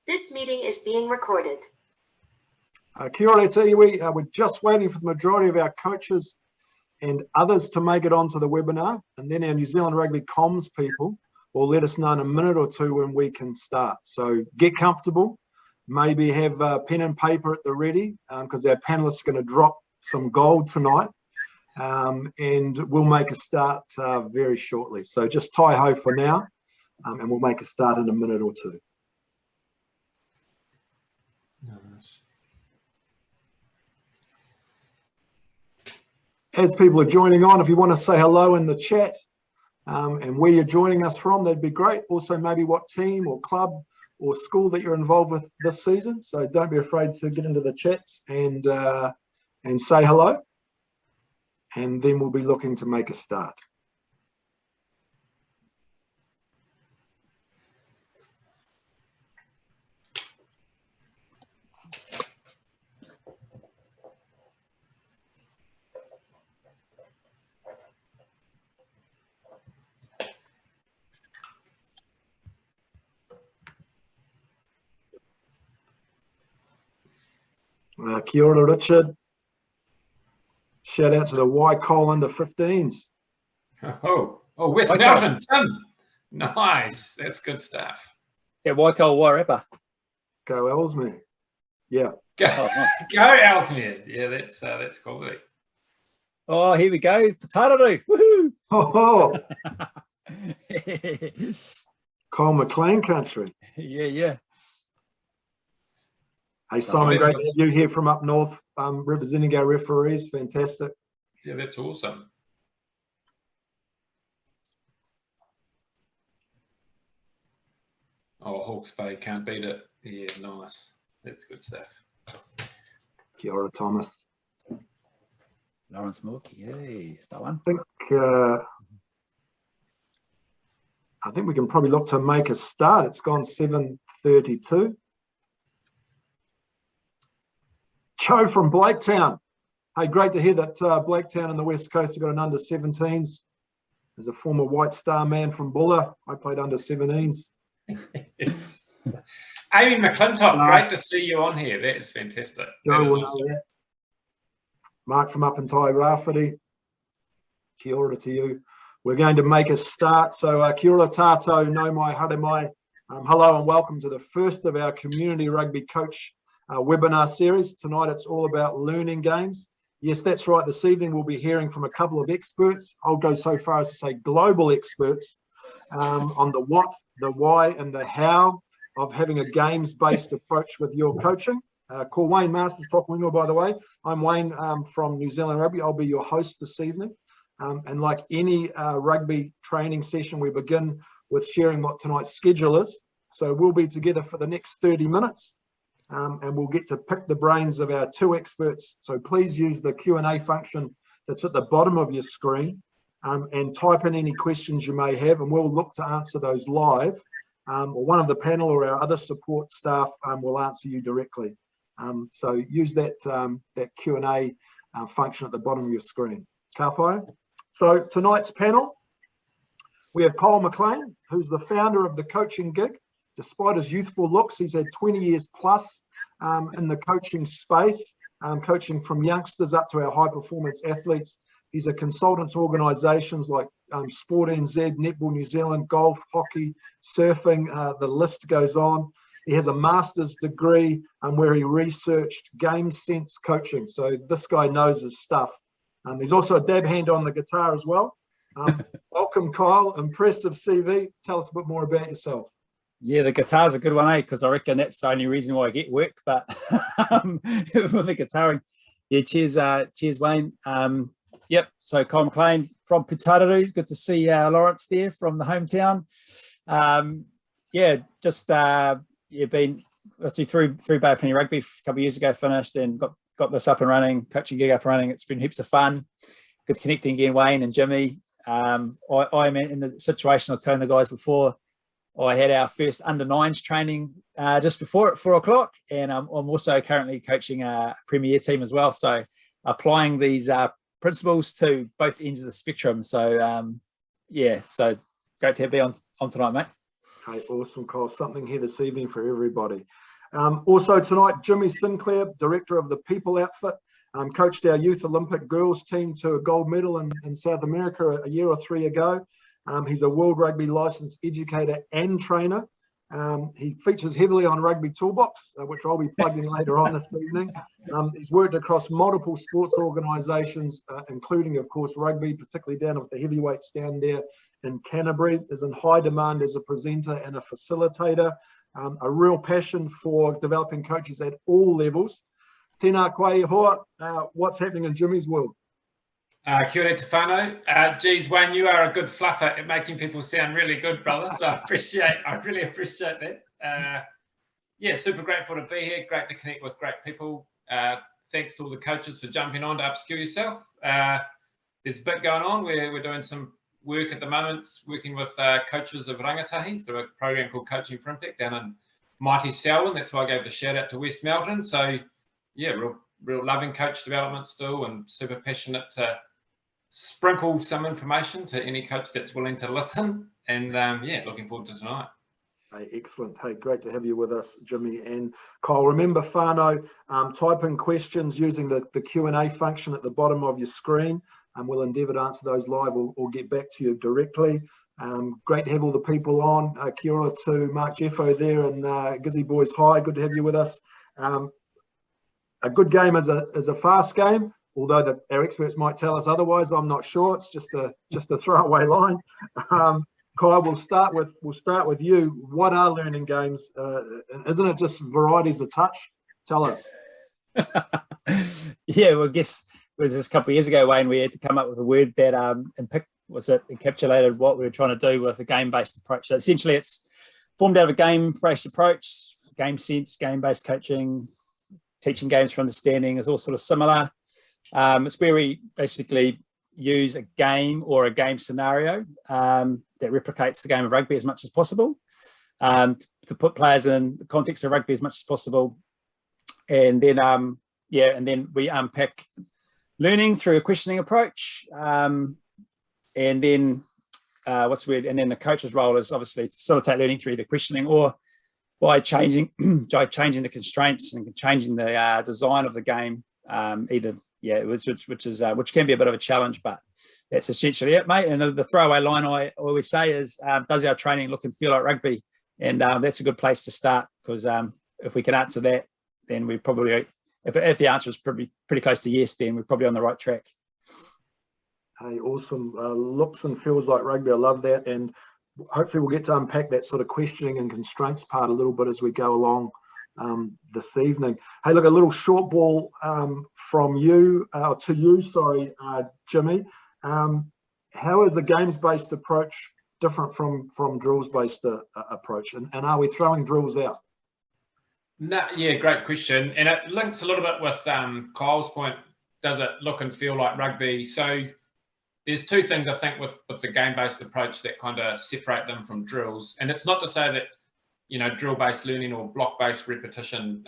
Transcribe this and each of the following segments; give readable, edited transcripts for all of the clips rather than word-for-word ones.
This meeting is being recorded. Kia ora te iwi. We're just waiting for the majority of our coaches and others to make it onto the webinar, and then our New Zealand Rugby comms people will let us know in a minute or two when we can start. So get comfortable, maybe have pen and paper at the ready, because our panelists are going to drop some gold tonight, and we'll make a start very shortly. So just tie-ho for now, and we'll make a start in a minute or two. Nice. As people are joining on, if you want to say hello in the chat and where you're joining us from, that'd be great. Also, maybe what team or club or school that you're involved with this season. So don't be afraid to get into the chats and say hello. And then we'll be looking to make a start. Kia ora, Richard. Shout out to the Waikol under 15s. Oh, West Melbourne, Tim. Nice. That's good stuff. Yeah, Waikol Wairapa. Go Ellesmere. Yeah. Go, nice. Go Ellesmere. Yeah, that's cool. Oh, here we go. Potato. Woohoo! Oh, Kyle McLean country. Yeah. Hey, Simon, great to have you here from up north, representing our referees. Fantastic. Yeah, that's awesome. Oh, Hawke's Bay, can't beat it. Yeah, nice. That's good stuff. Kia ora, Thomas. Lawrence Milky, yay, it's that one. I think we can probably look to make a start. It's gone 7:32. Joe from Blaketown. Hey, great to hear that Blaketown and the West Coast have got an under 17s. As a former White Star man from Buller, I played under 17s. Amy McClintock, great to see you on here. That is fantastic. Joe That is will know awesome. that. Mark from up in Tairāwhiti. Kia ora to you. We're going to make a start. So kia ora tātou, no mai, haere mai. Hello and welcome to the first of our community rugby coach webinar series. Tonight it's all about learning games. Yes, that's right. This evening we'll be hearing from a couple of experts. I'll go so far as to say global experts on the what, the why and the how of having a games-based approach with your coaching. Call Wayne Masters, top winger, by the way. I'm Wayne from New Zealand Rugby. I'll be your host this evening. And like any rugby training session, we begin with sharing what tonight's schedule is. So we'll be together for the next 30 minutes. And we'll get to pick the brains of our two experts. So please use the Q&A function that's at the bottom of your screen and type in any questions you may have, and we'll look to answer those live. Or one of the panel or our other support staff will answer you directly. So use that Q&A function at the bottom of your screen. Ka pai. So tonight's panel, we have Kyle McLean, who's the founder of The Coaching Gig. Despite his youthful looks, he's had 20 years plus in the coaching space, coaching from youngsters up to our high performance athletes. He's a consultant to organisations like Sport NZ, Netball New Zealand, golf, hockey, surfing, the list goes on. He has a master's degree where he researched game sense coaching. So this guy knows his stuff. He's also a dab hand on the guitar as well. Welcome, Kyle. Impressive CV. Tell us a bit more about yourself. Yeah, the guitar's a good one, eh? Because I reckon that's the only reason why I get work. But for the guitaring, yeah. Cheers, Wayne. Yep. So Kyle McLean from Putaruru. Good to see Lawrence there from the hometown. Yeah, just been obviously through Bay of Plenty Rugby a couple of years ago, finished and got this up and running, coaching gig up and running. It's been heaps of fun. Good connecting again, Wayne and Jimmy. I'm in the situation I was telling the guys before. I had our first under-9s training just before at 4 o'clock, and I'm also currently coaching a Premier team as well. So applying these principles to both ends of the spectrum. So yeah, so great to be on tonight, mate. Okay, awesome, Kyle. Something here this evening for everybody. Also tonight, Jimmy Sinclair, director of the People Outfit, coached our Youth Olympic girls team to a gold medal in South America a year or 3 ago. He's a World Rugby licensed educator and trainer. He features heavily on Rugby Toolbox, which I'll be plugging later on this evening. He's worked across multiple sports organisations, including, of course, rugby, particularly down with the heavyweights down there in Canterbury. Is in high demand as a presenter and a facilitator. A real passion for developing coaches at all levels. Tēnā koe hoa, what's happening in Jimmy's world? Kia ora te whānau. Geez, Wayne, you are a good fluffer at making people sound really good, brother. So I really appreciate that. Yeah, super grateful to be here. Great to connect with great people. Thanks to all the coaches for jumping on to upskill yourself. There's a bit going on. We're doing some work at the moment, working with coaches of rangatahi through a program called Coaching for Impact down in mighty Selwyn. That's why I gave the shout out to West Melton. So yeah, real loving coach development still, and super passionate to sprinkle some information to any coach that's willing to listen. And yeah, looking forward to tonight. Hey, excellent. Hey, great to have you with us, Jimmy and Kyle. Remember, whānau, type in questions using the Q&A function at the bottom of your screen, and we'll endeavour to answer those live or get back to you directly. Great to have all the people on. Kia ora to Mark Jeffo there and Gizzy Boys High. Good to have you with us. A good game is a fast game, although our experts might tell us otherwise. I'm not sure. It's just a throwaway line. Kyle, we'll start with you. What are learning games? Isn't it just varieties of touch? Tell us. Yeah, well, I guess it was just a couple of years ago, Wayne, we had to come up with a word that encapsulated what we were trying to do with a game-based approach. So essentially it's formed out of a game-based approach, game sense, game-based coaching, teaching games for understanding is all sort of similar. It's where we basically use a game or a game scenario that replicates the game of rugby as much as possible, to put players in the context of rugby as much as possible. And then, and then we unpack learning through a questioning approach. And then and then the coach's role is obviously to facilitate learning through either questioning or by changing the constraints and changing the design of the game, which can be a bit of a challenge, but that's essentially it, mate. And the throwaway line I always say is, does our training look and feel like rugby? And that's a good place to start, because if we can answer that, then we probably, if the answer is pretty close to yes, then we're probably on the right track. Hey, awesome. Looks and feels like rugby. I love that. And hopefully we'll get to unpack that sort of questioning and constraints part a little bit as we go along this evening. Hey, look, a little short ball from you, to you, sorry, Jimmy. How is the games-based approach different from drills-based approach? And are we throwing drills out? No, yeah, great question. And it links a little bit with Kyle's point, does it look and feel like rugby? So there's two things I think with the game-based approach that kind of separate them from drills. And it's not to say that, you know, drill-based learning or block-based repetition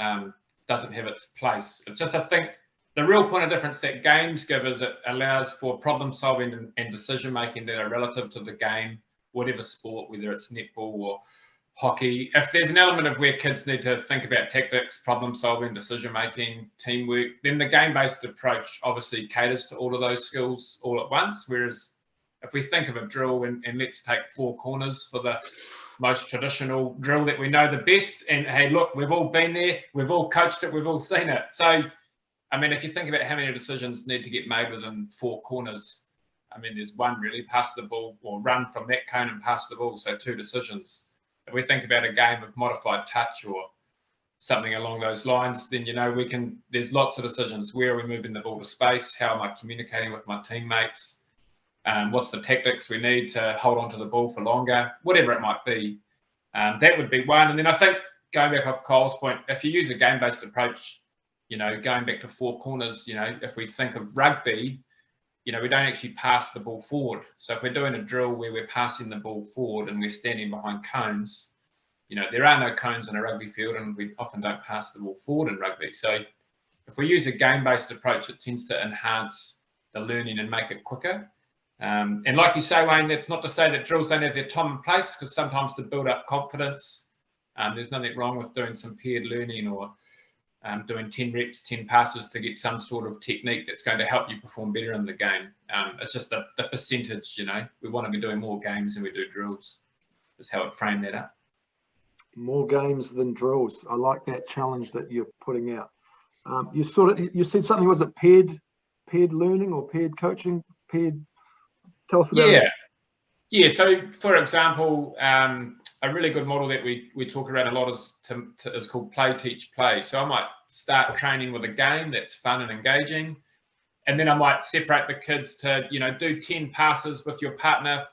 doesn't have its place. It's just, I think, the real point of difference that games give is it allows for problem-solving and decision-making that are relative to the game, whatever sport, whether it's netball or hockey. If there's an element of where kids need to think about tactics, problem-solving, decision-making, teamwork, then the game-based approach obviously caters to all of those skills all at once. Whereas if we think of a drill, and let's take four corners for the most traditional drill that we know the best, and hey, look, we've all been there, we've all coached it, we've all seen it. So, I mean, if you think about how many decisions need to get made within four corners, I mean, there's one really, pass the ball or run from that cone and pass the ball, so two decisions. If we think about a game of modified touch or something along those lines, then, you know, there's lots of decisions. Where are we moving the ball to space? How am I communicating with my teammates? What's the tactics we need to hold on to the ball for longer? Whatever it might be. That would be one. And then I think, going back off Kyle's point, if you use a game-based approach, you know, going back to four corners, you know, if we think of rugby, you know, we don't actually pass the ball forward. So if we're doing a drill where we're passing the ball forward and we're standing behind cones, you know, there are no cones in a rugby field, and we often don't pass the ball forward in rugby. So if we use a game-based approach, it tends to enhance the learning and make it quicker. And like you say, Wayne, that's not to say that drills don't have their time and place, because sometimes to build up confidence, there's nothing wrong with doing some paired learning or doing 10 reps, 10 passes to get some sort of technique that's going to help you perform better in the game. It's just the percentage, we want to be doing more games than we do drills, is how I'd frame that up. More games than drills. I like that challenge that you're putting out. You said something, was it paired learning or paired coaching? Tell us about it. Yeah. So for example, a really good model that we talk around a lot is called play, teach, play. So I might start training with a game that's fun and engaging, and then I might separate the kids to, do 10 passes with your partner,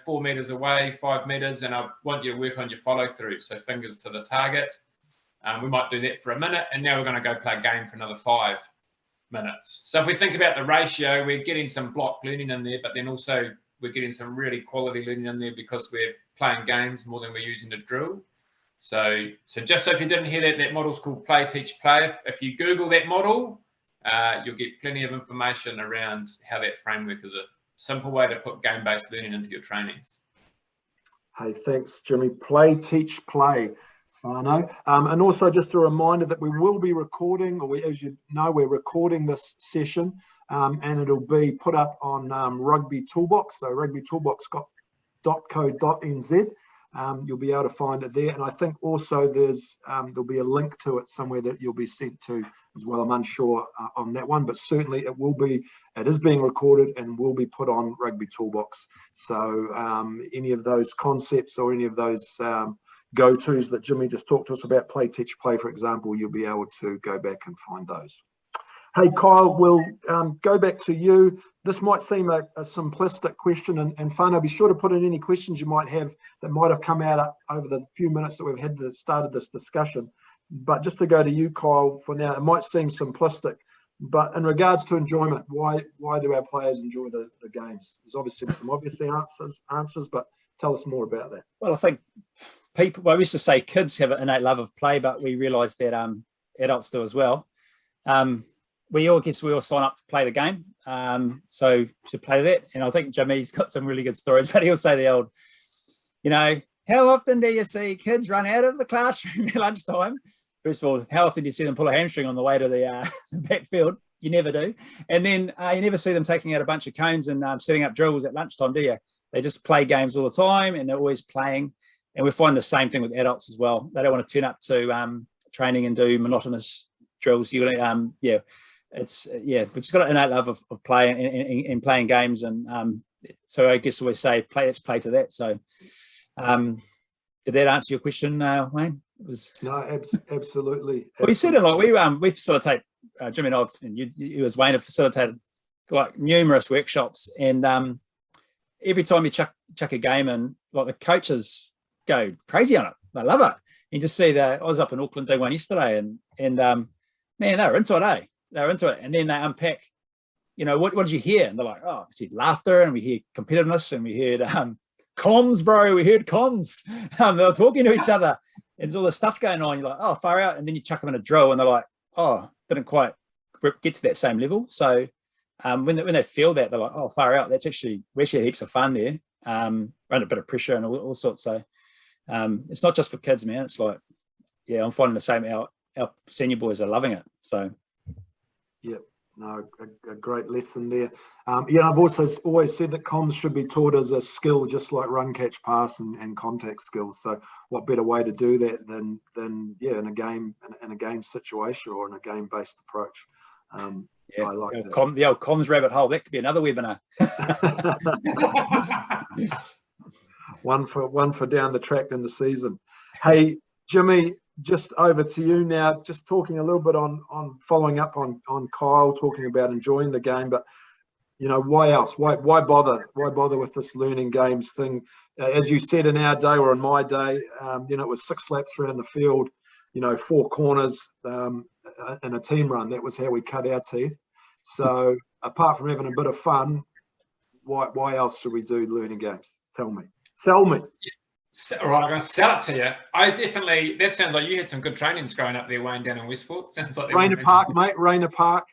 4 meters away, 5 meters, and I want you to work on your follow through. So fingers to the target. We might do that for a minute, and now we're going to go play a game for another 5 minutes. So if we think about the ratio, we're getting some block learning in there, but then also we're getting some really quality learning in there because we're playing games more than we're using the drill. So just so if you didn't hear that, that model's called play, teach, play. If you Google that model, you'll get plenty of information around how that framework is a simple way to put game-based learning into your trainings. Hey, thanks, Jimmy. Play, teach, play. I know. And also just a reminder that we will be recording, as you know, we're recording this session, and it'll be put up on Rugby Toolbox, so rugbytoolbox.co.nz. You'll be able to find it there, and I think also there'll be a link to it somewhere that you'll be sent to as well. I'm unsure on that one, but certainly it is being recorded and will be put on Rugby Toolbox. So any of those concepts or any of those go-tos that Jimmy just talked to us about, play, teach, play, for example, you'll be able to go back and find those. Hey, Kyle, we'll go back to you. This might seem a simplistic question, and Whānau, be sure to put in any questions you might have that might have come out over the few minutes that we've had the start of this discussion. But just to go to you, Kyle, for now, it might seem simplistic, but in regards to enjoyment, why do our players enjoy the games? There's obviously some obvious answers, but tell us more about that. Well, I think we used to say kids have an innate love of play, but we realise that adults do as well. We all sign up to play the game, so to play that. And I think Jimmy's got some really good stories, but he'll say the old, how often do you see kids run out of the classroom at lunchtime? First of all, how often do you see them pull a hamstring on the way to the backfield? You never do. And then you never see them taking out a bunch of cones and setting up drills at lunchtime, do you? They just play games all the time, and they're always playing. And we find the same thing with adults as well. They don't want to turn up to training and do monotonous drills. We've just got an innate love of play and playing games, and so I guess we say let's play to that. So, did that answer your question, Wayne? No, absolutely. Well, you said it like we facilitate, Jimmy and I, and you as Wayne have facilitated like numerous workshops, and every time you chuck a game in, like the coaches go crazy on it. They love it. You just see I was up in Auckland doing one yesterday, and man, they were into it, eh? They were into it, and then they unpack. What did you hear? And they're like, oh, we heard laughter, and we hear competitiveness, and we heard comms, bro. We heard comms. They were talking to each other, and there's all this stuff going on. You're like, oh, far out, and then you chuck them in a drill, and they're like, oh, didn't quite get to that same level. So when they feel that, they're like, oh, far out. We actually had heaps of fun there. Under a bit of pressure and all sorts. So it's not just for kids, man. It's like, I'm finding the same. Our senior boys are loving it. So. Yep. No, a great lesson there. I've also always said that comms should be taught as a skill, just like run, catch, pass, and contact skills. So, what better way to do that than in a game situation or in a game-based approach? I like the old comms rabbit hole. That could be another webinar. one for down the track in the season. Hey, Jimmy, just over to you now, just talking a little bit on following up on Kyle talking about enjoying the game, but why else? Why bother with this learning games thing? As you said, in our day or in my day, it was 6 laps around the field, 4 corners and a team run. That was how we cut our teeth. So apart from having a bit of fun, why else should we do learning games? Sell me. All right, I'm going to sell it to you. That sounds like you had some good trainings growing up there, Wayne, down in Westport. Sounds like Rainer Park, mate. Rainer Park.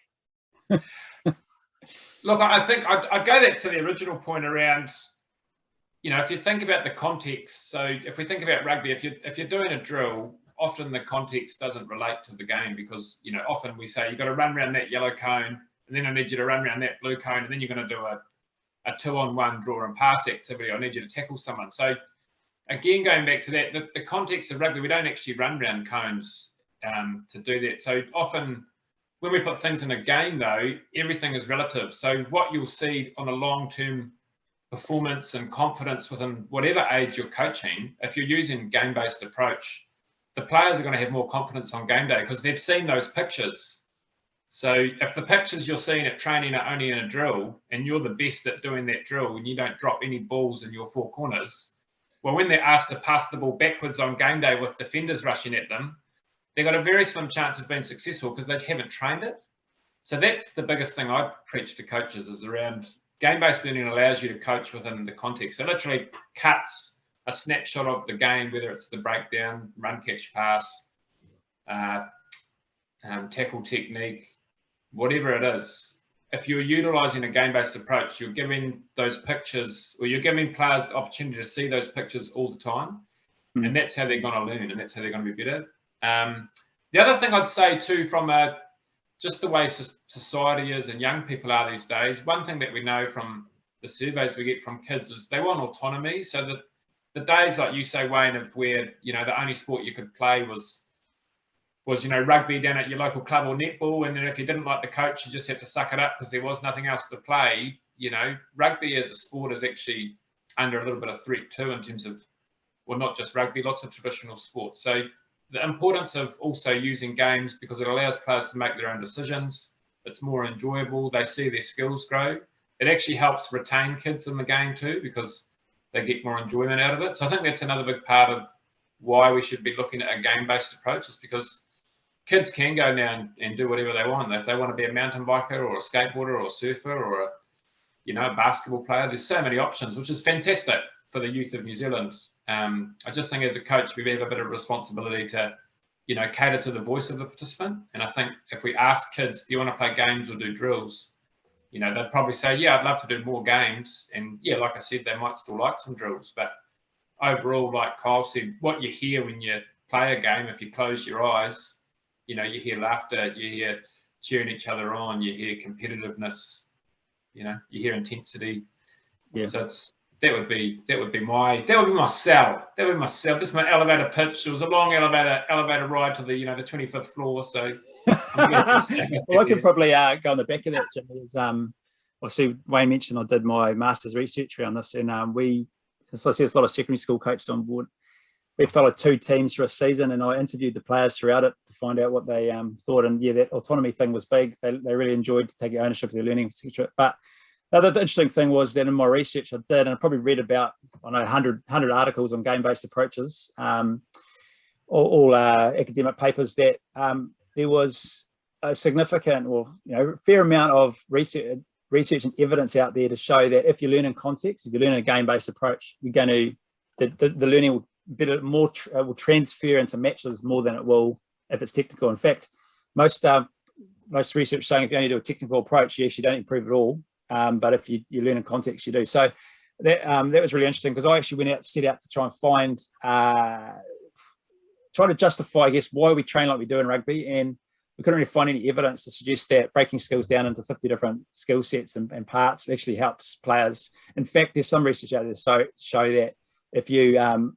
Look, I think I'd go back to the original point around, if you think about the context. So if we think about rugby, if you're doing a drill, often the context doesn't relate to the game because, often we say you've got to run around that yellow cone and then I need you to run around that blue cone and then you're going to do a 2-on-1 draw and pass activity. I need you to tackle someone. So again, going back to that, the context of rugby, we don't actually run around cones to do that. So often when we put things in a game, though, everything is relative. So what you'll see on a long-term performance and confidence within whatever age you're coaching, if you're using game-based approach, the players are going to have more confidence on game day because they've seen those pictures. So if the pictures you're seeing at training are only in a drill and you're the best at doing that drill and you don't drop any balls in your four corners, well, when they're asked to pass the ball backwards on game day with defenders rushing at them, they've got a very slim chance of being successful because they haven't trained it. So that's the biggest thing I preach to coaches is around game-based learning allows you to coach within the context. It literally cuts a snapshot of the game, whether it's the breakdown, run, catch, pass, tackle technique, whatever it is. If you're utilising a game-based approach, you're giving those pictures, or you're giving players the opportunity to see those pictures all the time. And that's how they're going to learn and that's how they're going to be better. The other thing I'd say too, from just the way society is and young people are these days, one thing that we know from the surveys we get from kids is they want autonomy. So that the days, like you say, Wayne, of where, the only sport you could play was rugby down at your local club or netball. And then if you didn't like the coach, you just had to suck it up because there was nothing else to play. Rugby as a sport is actually under a little bit of threat too in terms of, well, not just rugby, lots of traditional sports. So the importance of also using games because it allows players to make their own decisions. It's more enjoyable. They see their skills grow. It actually helps retain kids in the game too because they get more enjoyment out of it. So I think that's another big part of why we should be looking at a game-based approach is because kids can go now and do whatever they want. If they want to be a mountain biker or a skateboarder or a surfer or a basketball player, there's so many options, which is fantastic for the youth of New Zealand. I just think as a coach, we have a bit of responsibility to, cater to the voice of the participant. And I think if we ask kids, do you want to play games or do drills? They'd probably say, yeah, I'd love to do more games. And yeah, like I said, they might still like some drills. But overall, like Kyle said, what you hear when you play a game, if you close your eyes, you hear laughter, you hear cheering each other on, you hear competitiveness, you hear intensity. Yeah. So that would be my sell. That would be my sell. This is my elevator pitch. It was a long elevator ride to the 25th floor. So well, I could probably go on the back of that, Jimmy. Is obviously Wayne mentioned I did my master's research around this, and so I see there's a lot of secondary school coaches on board. We followed 2 teams for a season, and I interviewed the players throughout it to find out what they thought. And yeah, that autonomy thing was big. They really enjoyed taking ownership of their learning, etc. But the other interesting thing was that in my research I did, and I probably read about 100 articles on game-based approaches, all academic papers, that there was a significant or fair amount of research and evidence out there to show that if you learn in context, if you learn in a game-based approach, you're going to the learning will will transfer into matches more than it will if it's technical. In fact, most research showing if you only do a technical approach, you actually don't improve at all. But if you learn in context, you do. So that was really interesting because I actually set out to try and find, try to justify, I guess, why we train like we do in rugby, and we couldn't really find any evidence to suggest that breaking skills down into 50 different skill sets and parts actually helps players. In fact, there's some research out there show that if you are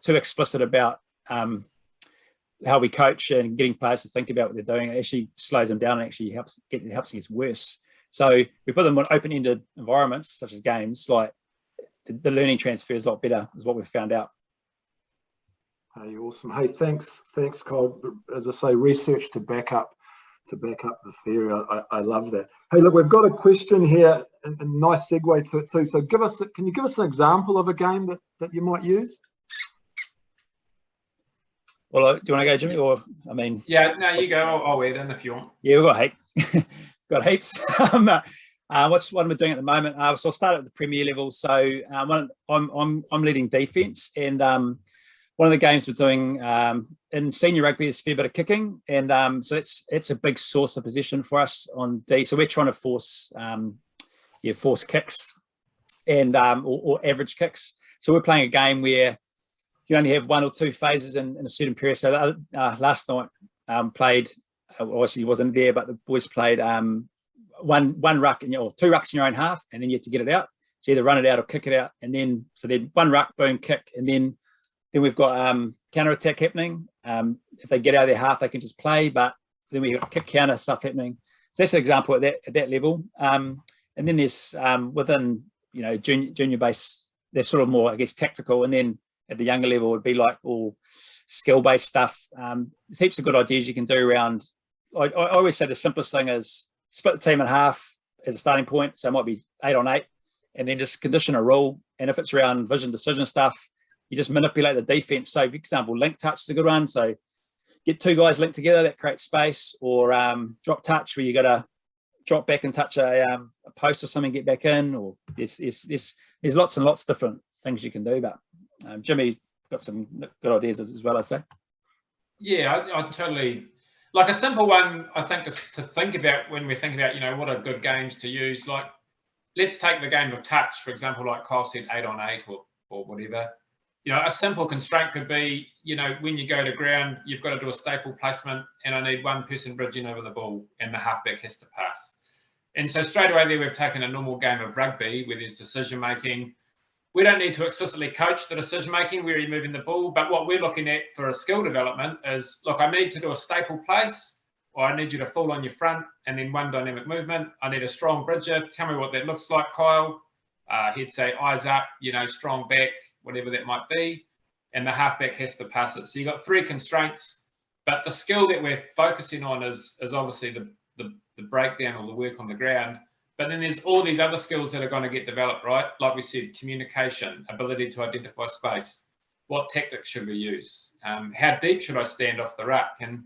too explicit about how we coach and getting players to think about what they're doing, it actually slows them down and actually helps it get worse. So we put them in open-ended environments such as games, like the learning transfer is a lot better, is what we've found out. Hey, awesome. Hey, thanks, Kyle. As I say, research to back up the theory. I love that. Hey, look, we've got a question here, and a nice segue to it too. So can you give us an example of a game that you might use? Well, do you want to go, Jimmy? Or, I mean... Yeah, no, you go. I'll add in if you want. Yeah, got heaps. What am I doing at the moment? So I'll start at the Premier level. So I'm leading defence, and one of the games we're doing in senior rugby is a fair bit of kicking, and so it's a big source of possession for us on D. So we're trying to force your forced kicks and or average kicks. So we're playing a game where you only have 1 or 2 phases in a certain period. So last night played, obviously wasn't there, but the boys played one ruck or 2 rucks in your own half, and then you have to get it out. So either run it out or kick it out, and then 1 ruck, boom, kick, and then we've got counter attack happening. If they get out of their half, they can just play, but then we got kick counter stuff happening. So that's an example at that level. And then there's within junior base, they're sort of more, I guess, tactical, and then at the younger level would be like all skill based stuff. There's heaps of good ideas you can do around. I always say the simplest thing is split the team in half as a starting point. So it might be 8 on 8, and then just condition a rule. And if it's around vision decision stuff, you just manipulate the defense. So, for example, link touch is a good one. So get 2 guys linked together, that creates space, or drop touch where you got to drop back and touch a post or something, get back in. Or there's lots and lots of different things you can do. But Jimmy got some good ideas as well, I'd say. Yeah, I totally, like a simple one, I think, to think about when we think about, what are good games to use. Like, let's take the game of touch, for example, like Kyle said, 8 on 8 or whatever. A simple constraint could be, when you go to ground, you've got to do a staple placement, and I need 1 person bridging over the ball, and the halfback has to pass. And so straight away there, we've taken a normal game of rugby where there's decision making. We don't need to explicitly coach the decision making where you're moving the ball, but what we're looking at for a skill development is, look, I need to do a staple place, or I need you to fall on your front, and then 1 dynamic movement. I need a strong bridger. Tell me what that looks like, Kyle. He'd say eyes up, strong back, whatever that might be, and the halfback has to pass it. So you've got 3 constraints, but the skill that we're focusing on is obviously the breakdown or the work on the ground. But then there's all these other skills that are going to get developed, right? Like we said, communication, ability to identify space. What tactics should we use? How deep should I stand off the ruck? And,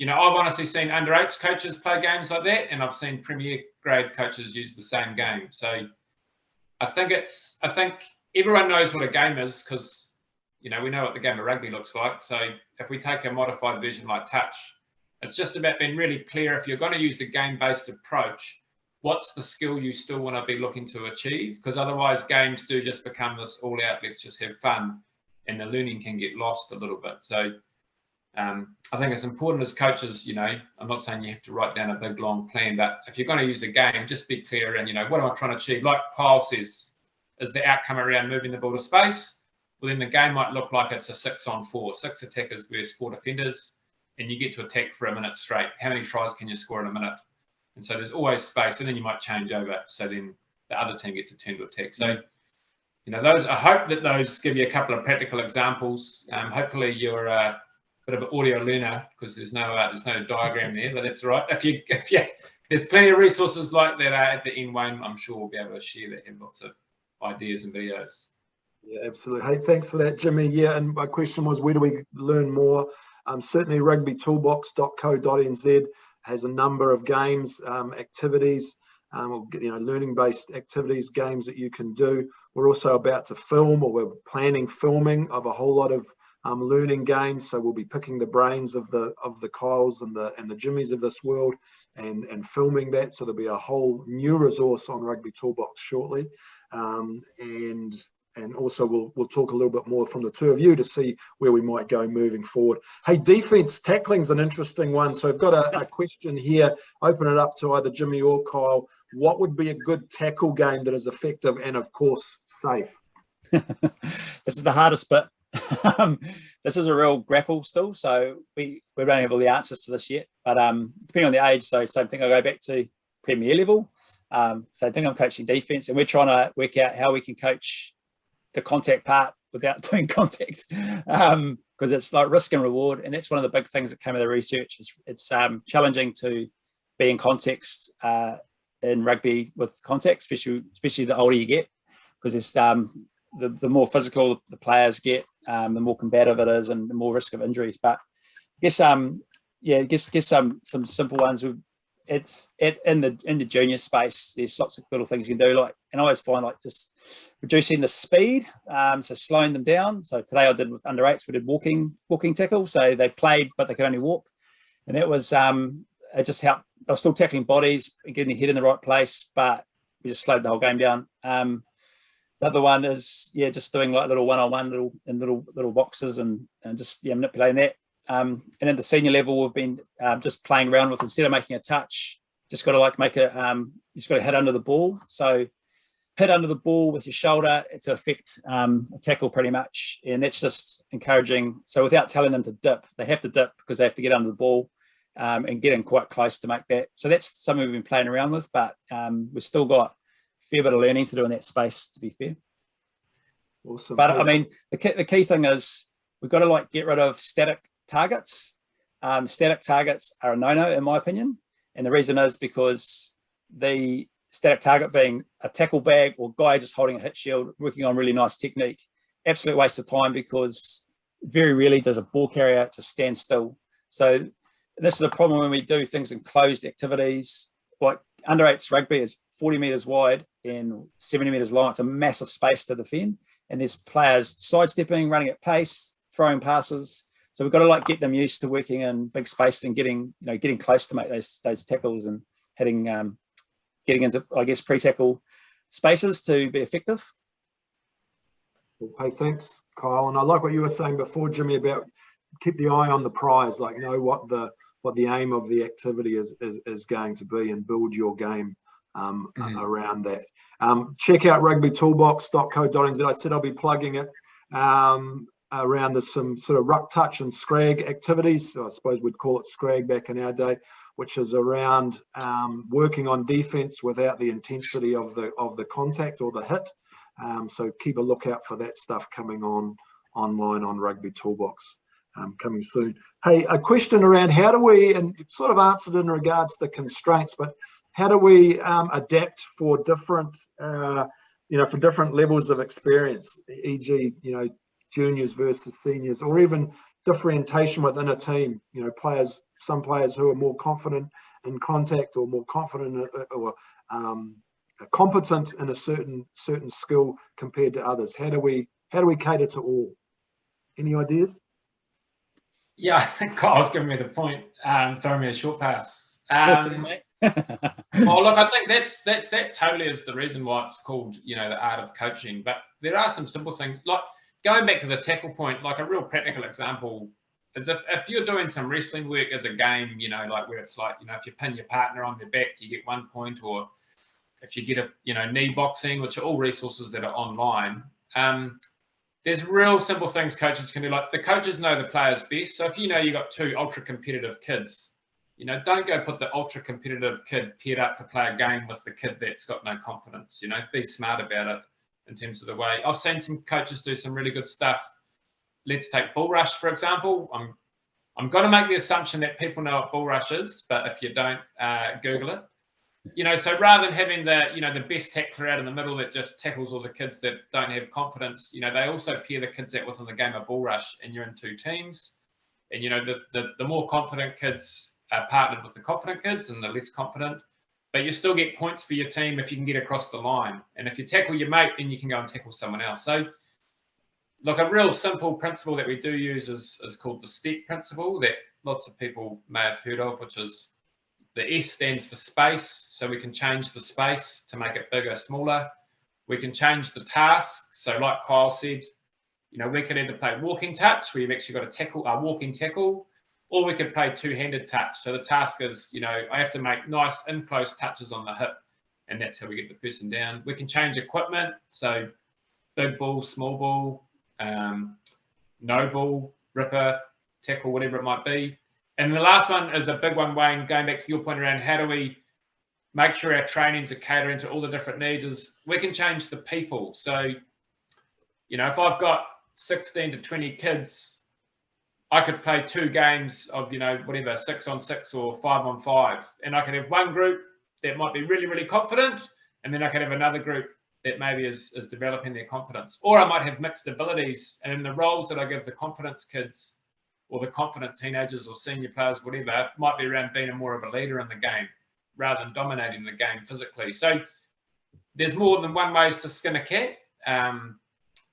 I've honestly seen under-8s coaches play games like that, and I've seen premier grade coaches use the same game. So I think everyone knows what a game is because, we know what the game of rugby looks like. So if we take a modified version like touch, it's just about being really clear. If you're going to use the game-based approach, what's the skill you still want to be looking to achieve? Because otherwise games do just become this all out, let's just have fun, and the learning can get lost a little bit. So I think it's important as coaches, I'm not saying you have to write down a big long plan, but if you're going to use a game, just be clear and, what am I trying to achieve? Like Kyle says, is the outcome around moving the ball to space? Well, then the game might look like it's a 6 on 4, 6 attackers versus 4 defenders, and you get to attack for a minute straight. How many tries can you score in a minute? And so there's always space, and then you might change over. So then the other team gets a turn to attack. So, I hope that those give you a couple of practical examples. Hopefully you're a bit of an audio learner because there's no diagram there, but that's all right. If you, there's plenty of resources like that at the end, Wayne, I'm sure we'll be able to share that, have lots of ideas and videos. Yeah, absolutely. Hey, thanks for that, Jimmy. Yeah, and my question was, where do we learn more? Certainly rugbytoolbox.co.nz has a number of games, activities, learning-based activities, games that you can do. We're also about to film, or we're planning filming of a whole lot of learning games. So we'll be picking the brains of the Kyles and the Jimmys of this world and filming that. So there'll be a whole new resource on Rugby Toolbox shortly. And also we'll talk a little bit more from the 2 of you to see where we might go moving forward. Hey, defense tackling's an interesting one. So I've got a question here. Open it up to either Jimmy or Kyle. What would be a good tackle game that is effective and, of course, safe? This is the hardest bit. This is a real grapple still. So we don't have all the answers to this yet. But depending on the age, so same thing, I go back to Premier level. So I think I'm coaching defense, and we're trying to work out how we can coach the contact part without doing contact, because it's like risk and reward, and that's one of the big things that came out of the research. It's challenging to be in context in rugby with contact, especially the older you get, because it's the more physical the players get, the more combative it is, and the more risk of injuries. But I guess some simple ones. It's in the junior space. There's lots of little things you can do, and I always find just reducing the speed, so slowing them down. So today I did with under 8s, we did walking tackle. So they played, but they could only walk, and that was it just helped. They were still tackling bodies and getting their head in the right place, but we just slowed the whole game down. The other one is just doing like little one-on-one little boxes and just manipulating that. And at the senior level, we've been just playing around with, instead of making a touch, just got to like make it. You just got to hit under the ball. So hit under the ball with your shoulder to affect a tackle pretty much, and that's just encouraging. So without telling them to dip, they have to dip because they have to get under the ball and get in quite close to make that. So that's something we've been playing around with, but we've still got a fair bit of learning to do in that space, to be fair. Awesome. But I mean, the key thing is we've got to like get rid of static targets. Static targets are a no-no in my opinion, and the reason is because the static target being a tackle bag or guy just holding a hit shield, working on really nice technique, absolute waste of time, because very rarely does a ball carrier just stand still. So this is the problem when we do things in closed activities. Like under 8s rugby is 40 meters wide and 70 meters long. It's a massive space to defend, and there's players sidestepping, running at pace, throwing passes. So we've got to like get them used to working in big space and getting close to make those tackles and getting into, I guess, pre-tackle spaces to be effective. Well, hey, thanks, Kyle. And I like what you were saying before, Jimmy, about keep the eye on the prize, like know what the aim of the activity is going to be, and build your game around that. Check out rugbytoolbox.co.nz. I said I'll be plugging it around some sort of ruck, touch and scrag activities. So I suppose we'd call it scrag back in our day, which is around working on defense without the intensity of the contact or the hit. So keep a lookout for that stuff coming online on Rugby Toolbox coming soon. Hey, a question around how do we, and it's sort of answered in regards to the constraints, but how do we adapt for different, for different levels of experience, e.g., juniors versus seniors, or even differentiation within a team, some players who are more confident in contact or more confident or competent in a certain skill compared to others. How do we cater to all? Any ideas? Yeah, I think Kyle's giving me the point, throwing me a short pass. Well, look, I think that totally is the reason why it's called, the art of coaching. But there are some simple things, like going back to the tackle point, like a real practical example is if you're doing some wrestling work as a game, like where it's like, if you pin your partner on their back, you get 1 point, or if you get a, knee boxing, which are all resources that are online. There's real simple things coaches can do. Like the coaches know the players best. So if you've got 2 ultra competitive kids, don't go put the ultra competitive kid paired up to play a game with the kid that's got no confidence. Be smart about it in terms of the way. I've seen some coaches do some really good stuff. Let's take bull rush, for example. I'm going to make the assumption that people know what bull rush is, but if you don't, Google it. So rather than having the best tackler out in the middle that just tackles all the kids that don't have confidence, they also pair the kids out within the game of bull rush, and you're in 2 teams. And, the more confident kids are partnered with the confident kids and the less confident, but you still get points for your team if you can get across the line. And if you tackle your mate, then you can go and tackle someone else. So, look, a real simple principle that we do use is called the STEP principle that lots of people may have heard of, which is the S stands for space. So we can change the space to make it bigger, smaller. We can change the task. So like Kyle said, we could either play walking touch, where you've actually got a walking tackle, or we could play 2-handed touch. So the task is, I have to make nice in-close touches on the hip, and that's how we get the person down. We can change equipment. So big ball, small ball, no ball, ripper, tackle, whatever it might be. And the last one is a big one, Wayne, going back to your point around how do we make sure our trainings are catering to all the different needs, is we can change the people. So, if I've got 16 to 20 kids, I could play 2 games of, 6-on-6 or 5-on-5. And I can have one group that might be really, really confident, and then I can have another group that maybe is developing their confidence. Or I might have mixed abilities, and in the roles that I give the confidence kids, or the confident teenagers or senior players, whatever, might be around being more of a leader in the game rather than dominating the game physically. So there's more than one ways to skin a cat.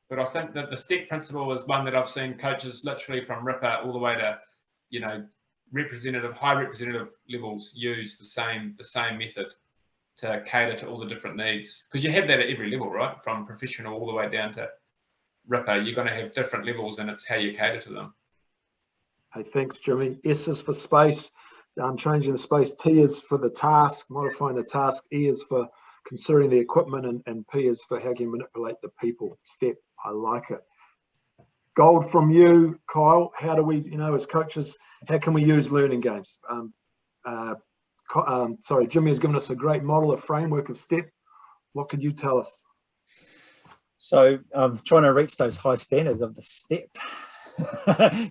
But I think that the STEP principle is one that I've seen coaches literally from ripper all the way to, high representative levels use the same method. to cater to all the different needs, because you have that at every level, right? From professional all the way down to Ripper, you're going to have different levels, and it's how you cater to them. Hey, thanks, Jimmy. S is for space. Changing the space. T is for the task, modifying the task. E is for considering the equipment, and P is for how you manipulate the people. Step. I like it. Gold from you, Kyle. How do we, as coaches, how can we use learning games? Sorry, Jimmy has given us a great model, a framework of STEP. What could you tell us? So I'm trying to reach those high standards of the STEP.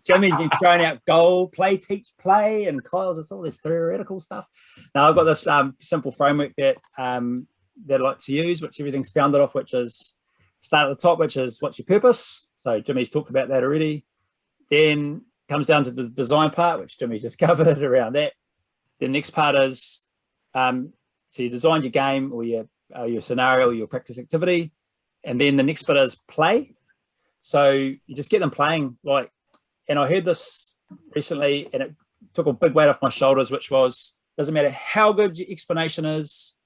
Jimmy's been throwing out goal, play, teach, play, and Kyle's just all this theoretical stuff. Now I've got this simple framework that that I like to use, which everything's founded off, which is start at the top, which is what's your purpose. So Jimmy's talked about that already. Then comes down to the design part, which Jimmy's just covered around that. The next part is so you designed your game or your scenario or your practice activity, and then the next bit is play. So you just get them playing, and I heard this recently, and it took a big weight off my shoulders, which was, doesn't matter how good your explanation is,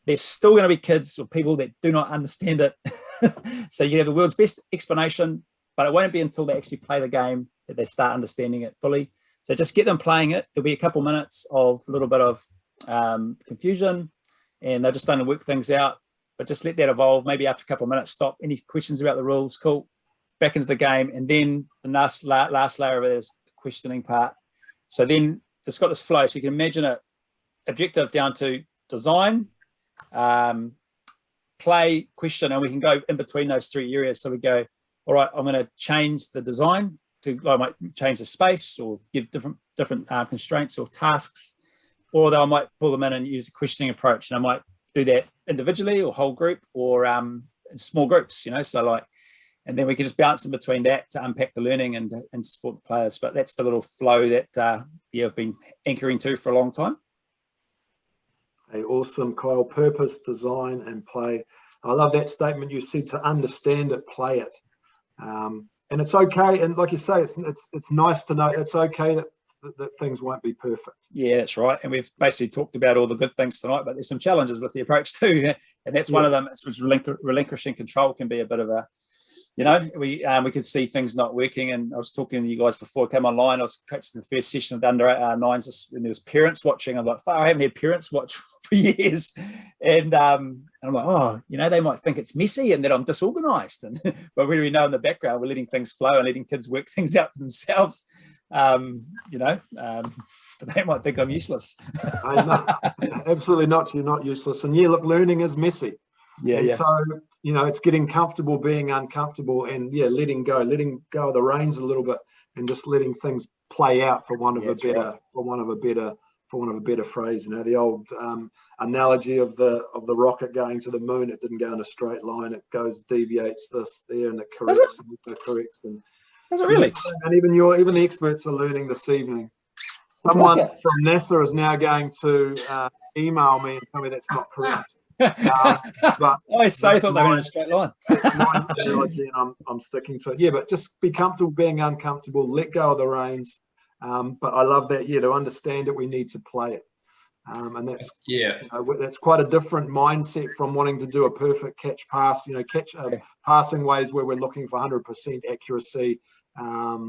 there's still going to be kids or people that do not understand it. So you have the world's best explanation, but it won't be until they actually play the game that they start understanding it fully. So just get them playing it. There'll be a couple minutes of a little bit of confusion, and they're just starting to work things out, but just let that evolve. Maybe after a couple of minutes, stop. Any questions about the rules? Cool. Back into the game, and then the last layer of it is the questioning part. So then it's got this flow. So you can imagine it objective down to design, play, question, and we can go in between those three areas. So we go, all right, I'm going to change the design to, I might change the space or give different constraints or tasks, or I might pull them in and use a questioning approach, and I might do that individually or whole group or in small groups, so and then we can just bounce in between that to unpack the learning and support the players. But that's the little flow that I've been anchoring to for a long time. Hey, awesome, Kyle. Purpose, design, and play. I love that statement you said, to understand it, play it. And it's okay. And like you say, it's nice to know it's okay that things won't be perfect. Yeah, that's right. And we've basically talked about all the good things tonight, but there's some challenges with the approach too. And that's one of them. It's relinquishing control can be a bit of a, we could see things not working. And I was talking to you guys before I came online. I was coaching the first session of the under nines, and there was parents watching. I'm like, I haven't had parents watch for years. And I'm like, oh, they might think it's messy and that I'm disorganized. And but we know in the background, we're letting things flow and letting kids work things out for themselves. But they might think I'm useless. No, absolutely not. You're not useless. And look, learning is messy. And so, it's getting comfortable being uncomfortable, and letting go of the reins a little bit, and just letting things play out, for want of a better phrase. The old analogy of the rocket going to the moon. It didn't go in a straight line. It deviates this there, and it corrects and corrects. And does it really? And even the experts are learning this evening. Someone from NASA is now going to email me and tell me that's not correct. But I thought they were in a straight line. That's my analogy, and I'm sticking to it. But just be comfortable being uncomfortable. Let go of the reins. But I love that. To understand it, we need to play it. And that's that's quite a different mindset from wanting to do a perfect catch pass. Passing ways where we're looking for 100% accuracy. Not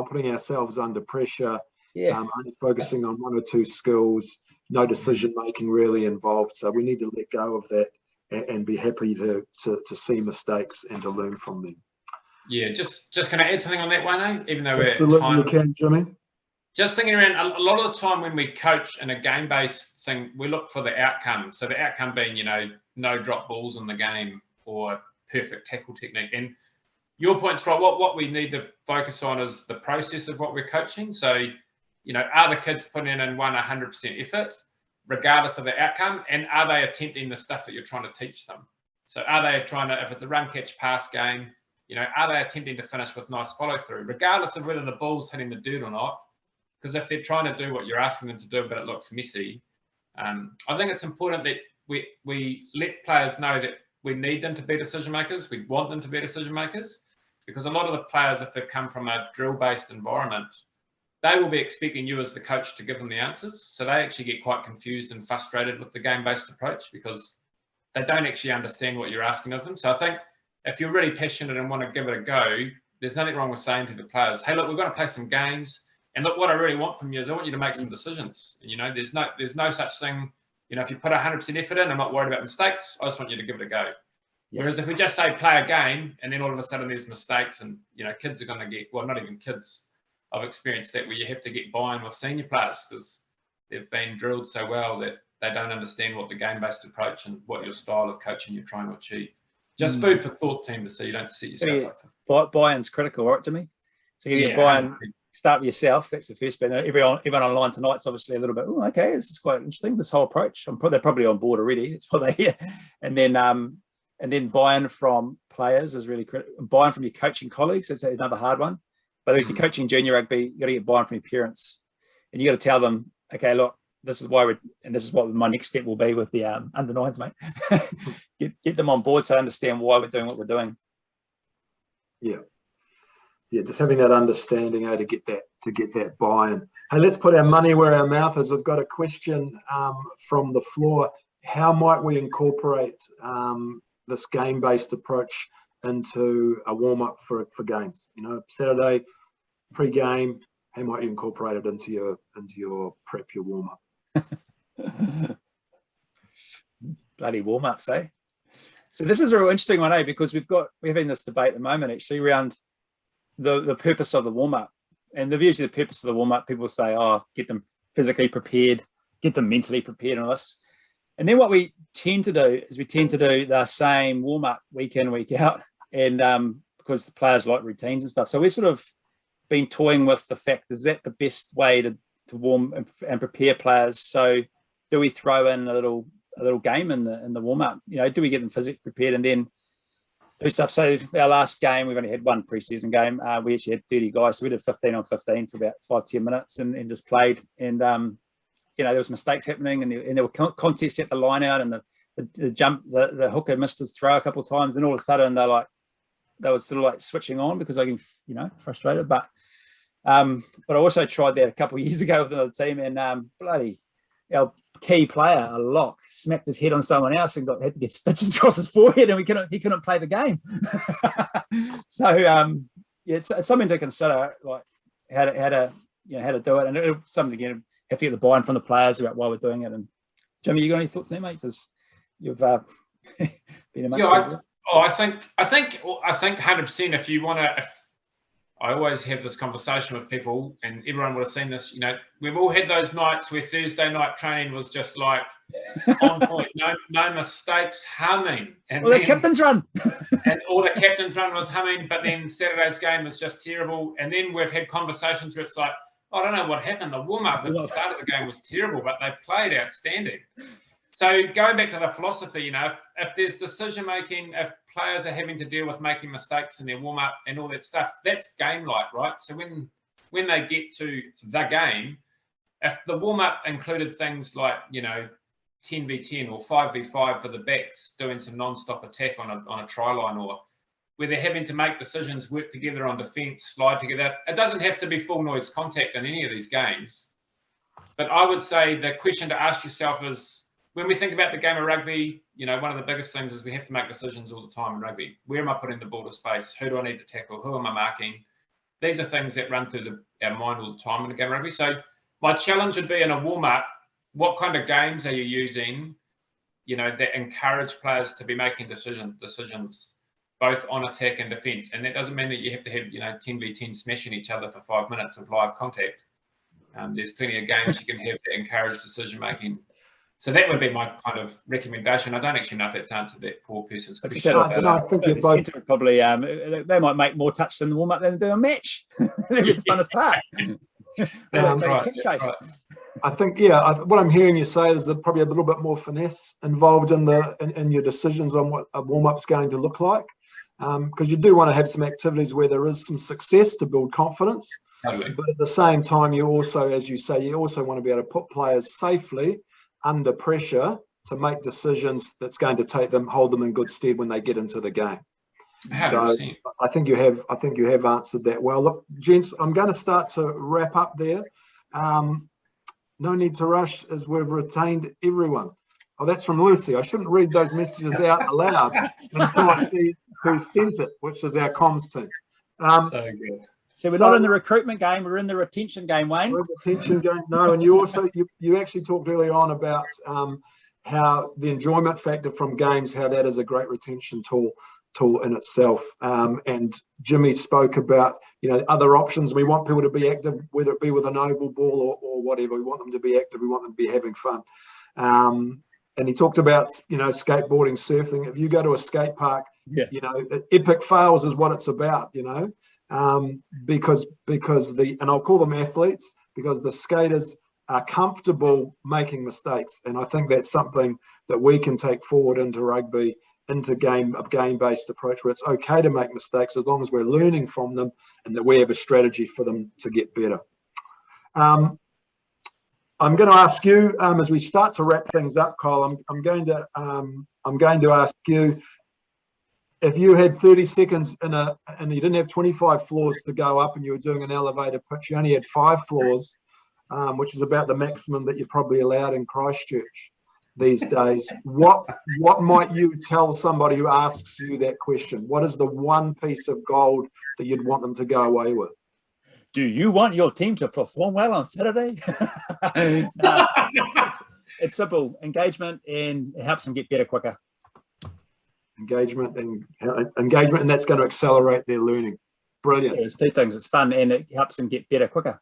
putting ourselves under pressure. Only focusing on one or two skills. No decision making really involved. So we need to let go of that and be happy to see mistakes and to learn from them. Yeah, just can I add something on that one, even though absolutely we're at time? You can, Jimmy. Just thinking around, a lot of the time when we coach in a game-based thing, we look for the outcome. So the outcome being, no drop balls in the game or perfect tackle technique. And your point's right. What we need to focus on is the process of what we're coaching. So, are the kids putting in 100% effort, regardless of the outcome? And are they attempting the stuff that you're trying to teach them? So are they trying to, if it's a run, catch, pass game, are they attempting to finish with nice follow through, regardless of whether the ball's hitting the dirt or not? Because if they're trying to do what you're asking them to do, but it looks messy, I think it's important that we let players know that we need them to be decision makers. We want them to be decision makers, because a lot of the players, if they've come from a drill-based environment, they will be expecting you as the coach to give them the answers. So they actually get quite confused and frustrated with the game-based approach because they don't actually understand what you're asking of them. So I think if you're really passionate and want to give it a go, there's nothing wrong with saying to the players, hey, look, we're going to play some games. And look, what I really want from you is I want you to make some decisions. You know, there's no such thing. You know, if you put 100% effort in, I'm not worried about mistakes. I just want you to give it a go. Yeah. Whereas if we just say play a game and then all of a sudden there's mistakes and, you know, kids are going to get, well, not even kids. I've experienced that where you have to get buy-in with senior players because they've been drilled so well that they don't understand what the game-based approach and what your style of coaching you're trying to achieve. Just food for thought, team, so you don't set yourself up. Buy-in's critical, right, to me? So you get buy-in, start with yourself. That's the first bit. Everyone online tonight's obviously a little bit, oh, okay, this is quite interesting, this whole approach. They're probably on board already. That's what they hear. And then buy-in from players is really critical. Buy-in from your coaching colleagues, that's another hard one. But if you're coaching junior rugby, you got to get buy-in from your parents. And you got to tell them, okay, look, this is why this is what my next step will be with the under nines, mate. get them on board so they understand why we're doing what we're doing. Yeah, just having that understanding, to get that buy-in. Hey, let's put our money where our mouth is. We've got a question from the floor. How might we incorporate this game-based approach into a warm-up for games? You know, Saturday pre-game. How might you incorporate it into your prep, your warm-up? Bloody warm-ups, eh? So this is a real interesting one, because we're having this debate at the moment actually around the purpose of the warm-up. And usually the purpose of the warm-up, people say, oh, get them physically prepared, get them mentally prepared and all this. And then what we tend to do is we tend to do the same warm-up week in, week out, and because the players like routines and stuff. So we're sort of been toying with the fact, is that the best way to warm and prepare players? So do we throw in a little game in the warm-up? You know, do we get them physically prepared and then do stuff? So our last game, we've only had one preseason game. We actually had 30 guys, so we did 15 on 15 for about 5-10 minutes and just played. And you know, there was mistakes happening, and there were contests at the line out, and the hooker missed his throw a couple of times, and all of a sudden they were sort of like switching on because I get, you know, frustrated. But I also tried that a couple of years ago with another team, and bloody our key player, a lock, smacked his head on someone else and had to get stitches across his forehead, and he couldn't play the game. So yeah, it's something to consider, like how to do it, and it's something again have to get the buy-in from the players about why we're doing it. And Jimmy, you got any thoughts there, mate? Because you've been amongst it. I think 100%. If you want to, I always have this conversation with people, and everyone would have seen this. You know, we've all had those nights where Thursday night training was just like on point, no mistakes, humming. And the captain's run. And all the captain's run was humming, but then Saturday's game was just terrible. And then we've had conversations where it's like, I don't know what happened. The warm-up at the start of the game was terrible, but they played outstanding. So going back to the philosophy, you know, if there's decision-making, if players are having to deal with making mistakes in their warm-up and all that stuff, that's game-like, right? So when they get to the game, if the warm-up included things like, you know, 10v10 or 5v5 for the backs, doing some non-stop attack on a try line, or where they're having to make decisions, work together on defence, slide together. It doesn't have to be full noise contact in any of these games. But I would say the question to ask yourself is, when we think about the game of rugby, you know, one of the biggest things is we have to make decisions all the time in rugby. Where am I putting the ball to space? Who do I need to tackle? Who am I marking? These are things that run through our mind all the time in the game of rugby. So my challenge would be in a warm-up, what kind of games are you using, you know, that encourage players to be making decisions both on attack and defence? And that doesn't mean that you have to have, you know, 10v10 smashing each other for 5 minutes of live contact. There's plenty of games you can have that encourage decision-making. So that would be my kind of recommendation. I don't actually know if that's answered that poor person's question. I think you're both probably they might make more touch in the warm-up than they do a match. That'd be the funnest part. Right. I think, what I'm hearing you say is there's probably a little bit more finesse involved in your decisions on what a warm-up's going to look like, because you do want to have some activities where there is some success to build confidence. Totally. But at the same time, you also, as you say, you also want to be able to put players safely under pressure to make decisions that's going to hold them in good stead when they get into the game. 100%. I think you have answered that well. Look, gents, I'm going to start to wrap up there. No need to rush as we've retained everyone. Oh, that's from Lucy. I shouldn't read those messages out aloud until I see who sent it, which is our comms team. So good. So we're not in the recruitment game, we're in the retention game, Wayne. The retention game, no. And you also, you actually talked earlier on about how the enjoyment factor from games, how that is a great retention tool in itself. And Jimmy spoke about, other options. We want people to be active, whether it be with an oval ball or whatever. We want them to be active. We want them to be having fun. And he talked about, skateboarding, surfing. If you go to a skate park, epic fails is what it's about, because and I'll call them athletes, because the skaters are comfortable making mistakes. And I think that's something that we can take forward into rugby, into a game-based approach where it's okay to make mistakes as long as we're learning from them and that we have a strategy for them to get better. I'm going to ask you, as we start to wrap things up, Kyle, I'm going to ask you, if you had 30 seconds and you didn't have 25 floors to go up and you were doing an elevator pitch, you only had 5 floors, which is about the maximum that you're probably allowed in Christchurch these days. What might you tell somebody who asks you that question? What is the one piece of gold that you'd want them to go away with? Do you want your team to perform well on Saturday? It's simple. Engagement, and it helps them get better quicker. Engagement, and that's going to accelerate their learning. Brilliant. Yeah, it's 2 things. It's fun, and it helps them get better quicker.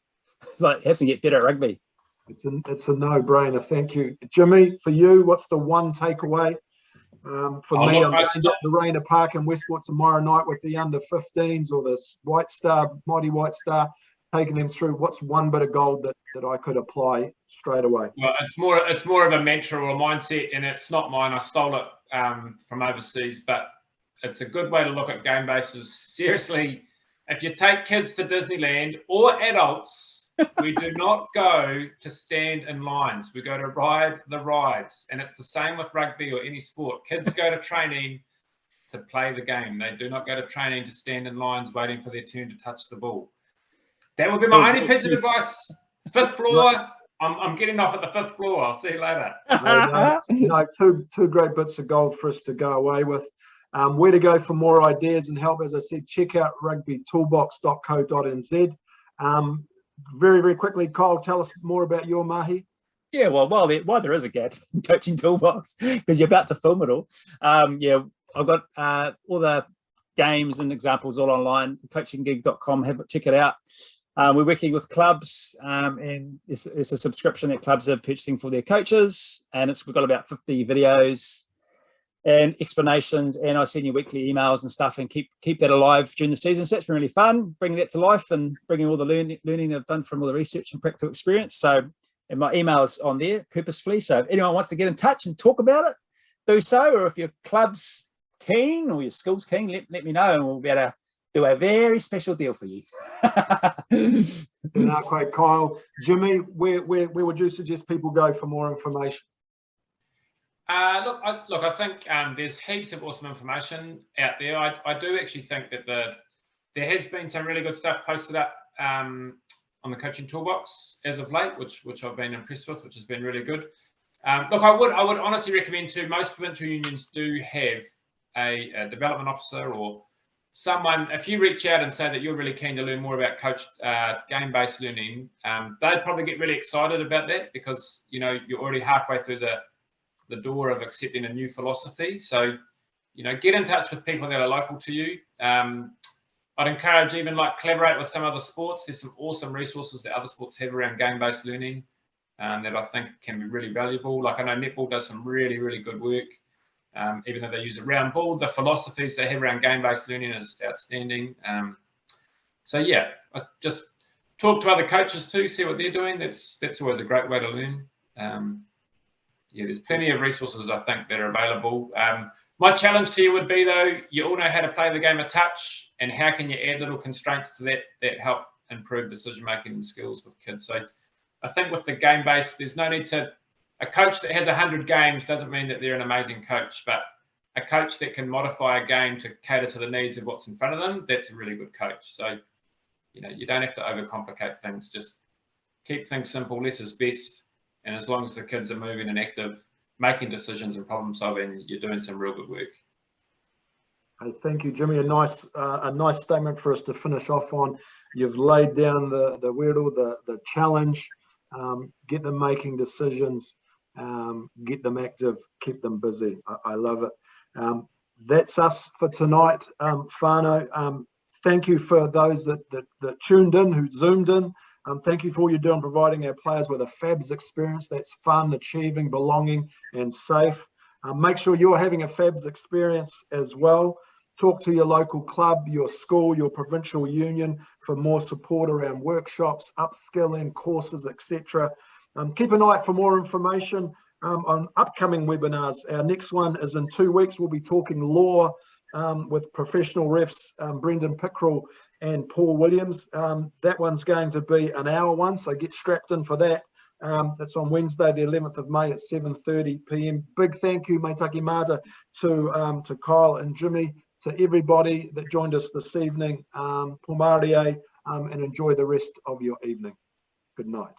Like, helps them get better at rugby. It's a no-brainer. Thank you, Jimmy. For you, what's the one takeaway? For me, I'm going to the Rainer Park in Westport tomorrow night with the under-15s or the Mighty White Star, taking them through. What's one bit of gold that I could apply straight away? Well, it's more of a mantra or a mindset, and it's not mine. I stole it from overseas, but it's a good way to look at game bases. Seriously, if you take kids to Disneyland or adults, we do not go to stand in lines. We go to ride the rides. And it's the same with rugby or any sport. Kids go to training to play the game. They do not go to training to stand in lines waiting for their turn to touch the ball. That would be my only piece of advice. 5th floor. I'm getting off at the 5th floor. I'll see you later. Two great bits of gold for us to go away with. Where to go for more ideas and help? As I said, check out rugbytoolbox.co.nz. Very, very quickly, Kyle, tell us more about your mahi. Yeah, well, while there is a gap in Coaching Toolbox, because you're about to film it all, I've got all the games and examples all online, coachinggig.com, check it out. We're working with clubs, and it's a subscription that clubs are purchasing for their coaches, and we've got about 50 videos and explanations, and I send you weekly emails and stuff, and keep that alive during the season. So it's been really fun bringing that to life and bringing all the learning I've done from all the research and practical experience. So, and my email's on there purposefully. So if anyone wants to get in touch and talk about it, do so. Or if your club's keen or your school's keen, let me know, and we'll be able to do a very special deal for you. Great, Kyle. Jimmy, where would you suggest people go for more information? I think there's heaps of awesome information out there. I do actually think that there has been some really good stuff posted up on the Coaching Toolbox as of late, which I've been impressed with, which has been really good. I would honestly recommend too. Most provincial unions do have a development officer or someone. If you reach out and say that you're really keen to learn more about game-based learning, they'd probably get really excited about that, because you're already halfway through the door of accepting a new philosophy. So, get in touch with people that are local to you. I'd encourage even collaborate with some other sports. There's some awesome resources that other sports have around game-based learning that I think can be really valuable. I know netball does some really, really good work. Even though they use a round ball, the philosophies they have around game-based learning is outstanding. I just talk to other coaches too, see what they're doing. That's always a great way to learn. There's plenty of resources, I think, that are available. My challenge to you would be, though, you all know how to play the game of touch, and how can you add little constraints to that help improve decision-making and skills with kids. So I think with the game-based, there's no need to – a coach that has 100 games doesn't mean that they're an amazing coach, but a coach that can modify a game to cater to the needs of what's in front of them, that's a really good coach. So, you know, you don't have to overcomplicate things. Just keep things simple, less is best. And as long as the kids are moving and active, making decisions and problem solving, you're doing some real good work. Hey, thank you, Jimmy. A nice statement for us to finish off on. You've laid down the wordle, the challenge. Get them making decisions. Get them active. Keep them busy. I love it. That's us for tonight, whānau. Thank you for those that tuned in, who zoomed in. Thank you for all you're doing, providing our players with a FABS experience that's fun, achieving, belonging, and safe. Make sure you're having a FABS experience as well. Talk to your local club, your school, your provincial union for more support around workshops, upskilling, courses, etc. Keep an eye out for more information on upcoming webinars. Our next one is in 2 weeks. We'll be talking law with professional refs Brendan Pickrell and Paul Williams. That one's going to be an hour one, so get strapped in for that. That's on Wednesday, the 11th of May at 7:30 p.m. Big thank you, Mai Taki Mata, to Kyle and Jimmy, to everybody that joined us this evening. Pomarie, and enjoy the rest of your evening. Good night.